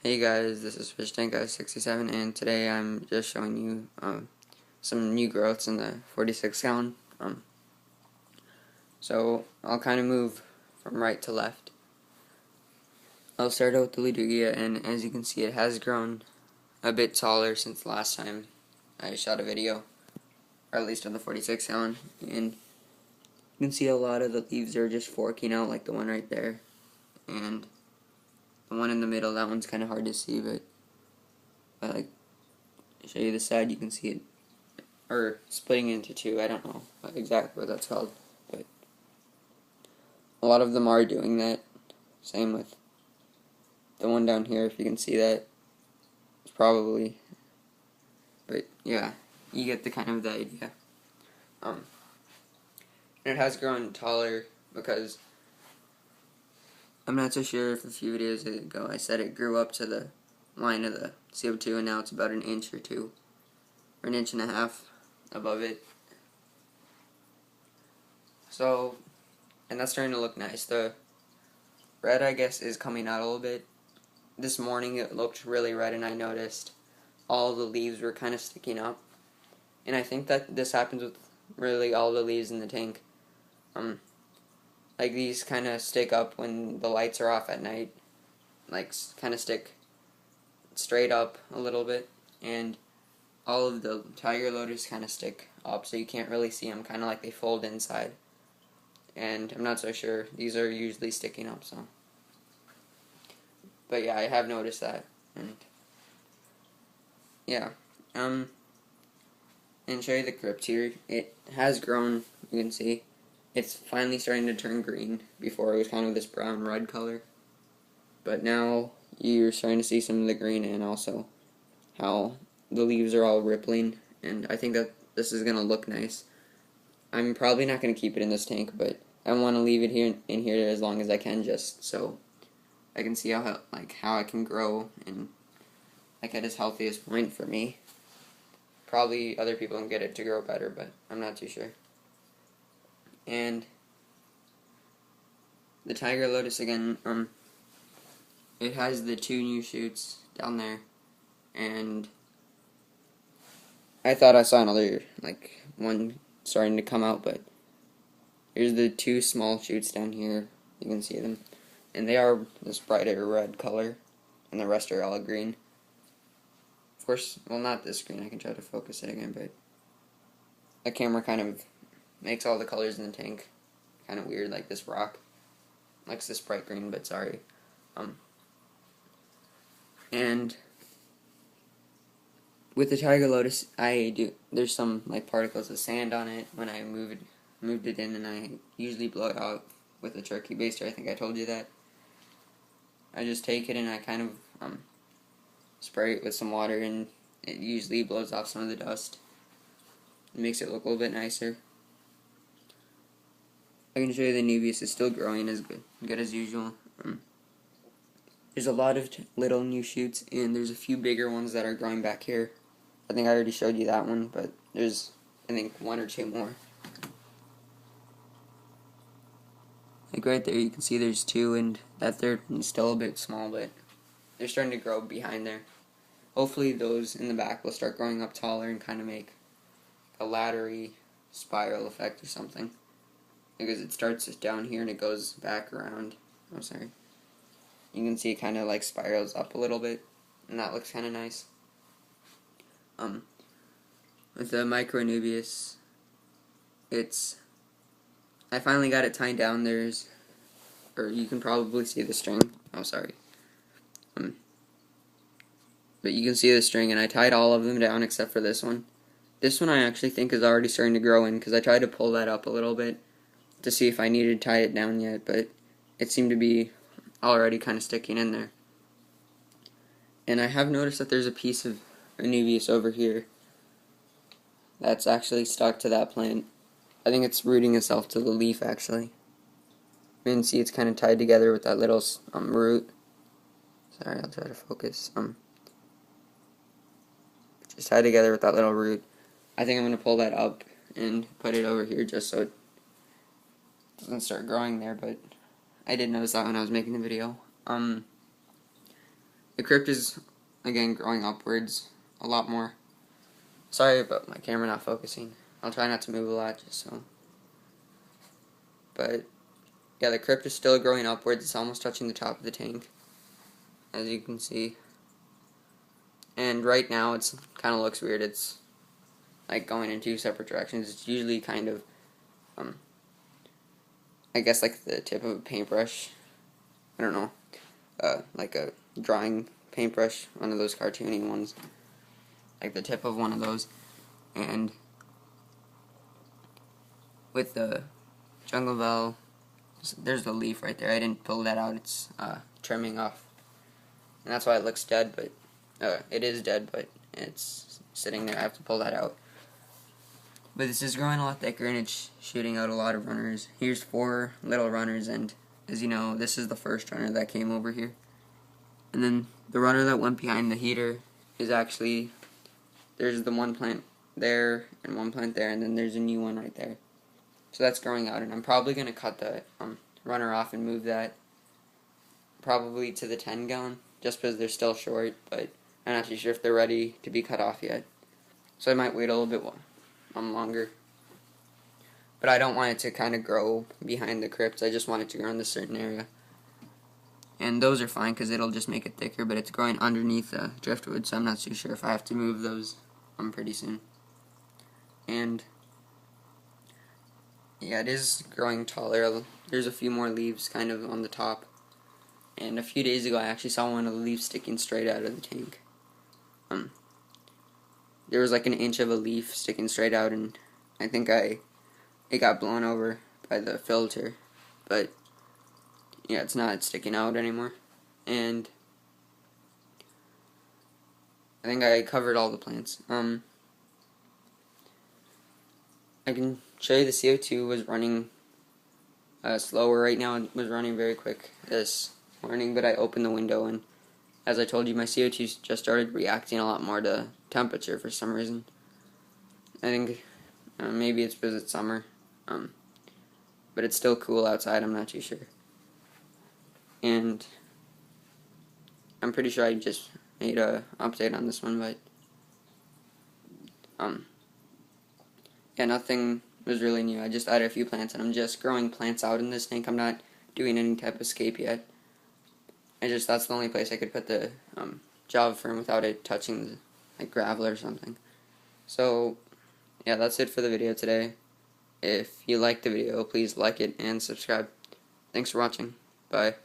Hey guys, this is Fish Tank Guy 67, and today I'm just showing you some new growths in the 46 gallon. So I'll kind of move from right to left. I'll start out with the Ludugia, and as you can see, it has grown a bit taller since last time I shot a video, or at least on the 46 gallon. And you can see a lot of the leaves are just forking out, like the one right there, and the one in the middle. That one's kind of hard to see, but I like show you the side. You can see it. Or splitting into two, I don't know exactly what that's called, but a lot of them are doing that. Same with the one down here, if you can see that. It's probably, but yeah, you get the kind of the idea. And it has grown taller because I'm not so sure if a few videos ago I said it grew up to the line of the CO2, and now it's about an inch or two, or an inch and a half above it. So, and that's starting to look nice. The red, I guess, is coming out a little bit. This morning it looked really red, and I noticed all the leaves were kind of sticking up. And I think that this happens with really all the leaves in the tank. Like these kind of stick up when the lights are off at night. Like kind of stick straight up a little bit. And all of the tiger lotus kind of stick up, so you can't really see them. Kind of like they fold inside. And I'm not so sure. These are usually sticking up, so. But yeah, I have noticed that. And yeah. And show you the crypt here. It has grown, you can see. It's finally starting to turn green. Before it was kind of this brown red color. But now you're starting to see some of the green, and also how the leaves are all rippling. And I think that this is going to look nice. I'm probably not going to keep it in this tank, but I want to leave it here in here as long as I can, just so I can see how I can grow and like at its healthiest point for me. Probably other people can get it to grow better, but I'm not too sure. And the tiger lotus again, it has the two new shoots down there, and I thought I saw another, like, one starting to come out, but here's the two small shoots down here. You can see them, and they are this brighter red color, and the rest are all green. Of course, well, not this green. I can try to focus it again, but the camera kind of makes all the colors in the tank kind of weird, like this rock likes this bright green, but sorry. And with the tiger lotus, there's some like particles of sand on it when I moved it in, and I usually blow it out with a turkey baster. I think I told you that. I just take it and I kind of spray it with some water, and it usually blows off some of the dust. It makes it look a little bit nicer. I can show you the Nubius is still growing as good as usual. There's a lot of little new shoots, and there's a few bigger ones that are growing back here. I think I already showed you that one, but there's, I think, one or two more. Like right there, you can see there's two, and that third one's still a bit small, but they're starting to grow behind there. Hopefully those in the back will start growing up taller and kind of make a laddery spiral effect or something. Because it starts down here and it goes back around. Oh, sorry. You can see it kind of like spirals up a little bit, and that looks kind of nice. With the Micro Nubius, I finally got it tied down. Or you can probably see the string. Oh, sorry. But you can see the string, and I tied all of them down except for this one. This one I actually think is already starting to grow in, because I tried to pull that up a little bit to see if I needed to tie it down yet, but it seemed to be already kind of sticking in there. And I have noticed that there's a piece of Anubias over here that's actually stuck to that plant. I think it's rooting itself to the leaf, actually. You can see it's kind of tied together with that little root. Sorry, I'll try to focus. Just tied together with that little root. I think I'm going to pull that up and put it over here just so it doesn't start growing there, but I did notice that when I was making the video. the crypt is again growing upwards a lot more. Sorry about my camera not focusing. I'll try not to move a lot just so. But yeah, the crypt is still growing upwards. It's almost touching the top of the tank, as you can see. And right now it's kind of looks weird. It's like going in two separate directions. It's usually kind of I guess like the tip of a paintbrush. I don't know. Like a drawing paintbrush, one of those cartoony ones. Like the tip of one of those. And with the jungle bell, there's the leaf right there. I didn't pull that out. It's trimming off. And that's why it looks dead, but it is dead, but it's sitting there. I have to pull that out. But this is growing a lot thicker and it's shooting out a lot of runners. Here's 4 little runners, and as you know, this is the first runner that came over here. And then the runner that went behind the heater is actually, there's the one plant there and one plant there, and then there's a new one right there. So that's growing out, and I'm probably going to cut the runner off and move that probably to the 10 gallon, just because they're still short, but I'm not too sure if they're ready to be cut off yet. So I might wait a little bit longer. But I don't want it to kind of grow behind the crypts. I just want it to grow in this certain area. And those are fine because it'll just make it thicker, but it's growing underneath the driftwood, so I'm not too sure if I have to move those pretty soon. And yeah, it is growing taller. There's a few more leaves kind of on the top. And a few days ago I actually saw one of the leaves sticking straight out of the tank. There was like an inch of a leaf sticking straight out, and I think it got blown over by the filter, but yeah, it's not sticking out anymore. And I think I covered all the plants. I can show you the CO2 was running slower right now. It was running very quick this morning, but I opened the window, and as I told you, my CO2 just started reacting a lot more to temperature for some reason. I think maybe it's because it's summer, but it's still cool outside. I'm not too sure. And I'm pretty sure I just made a update on this one, but yeah, nothing was really new. I just added a few plants, and I'm just growing plants out in this tank. I'm not doing any type of scape yet. That's the only place I could put the Java fern without it touching the, like, gravel or something. So yeah, that's it for the video today. If you liked the video, please like it and subscribe. Thanks for watching. Bye.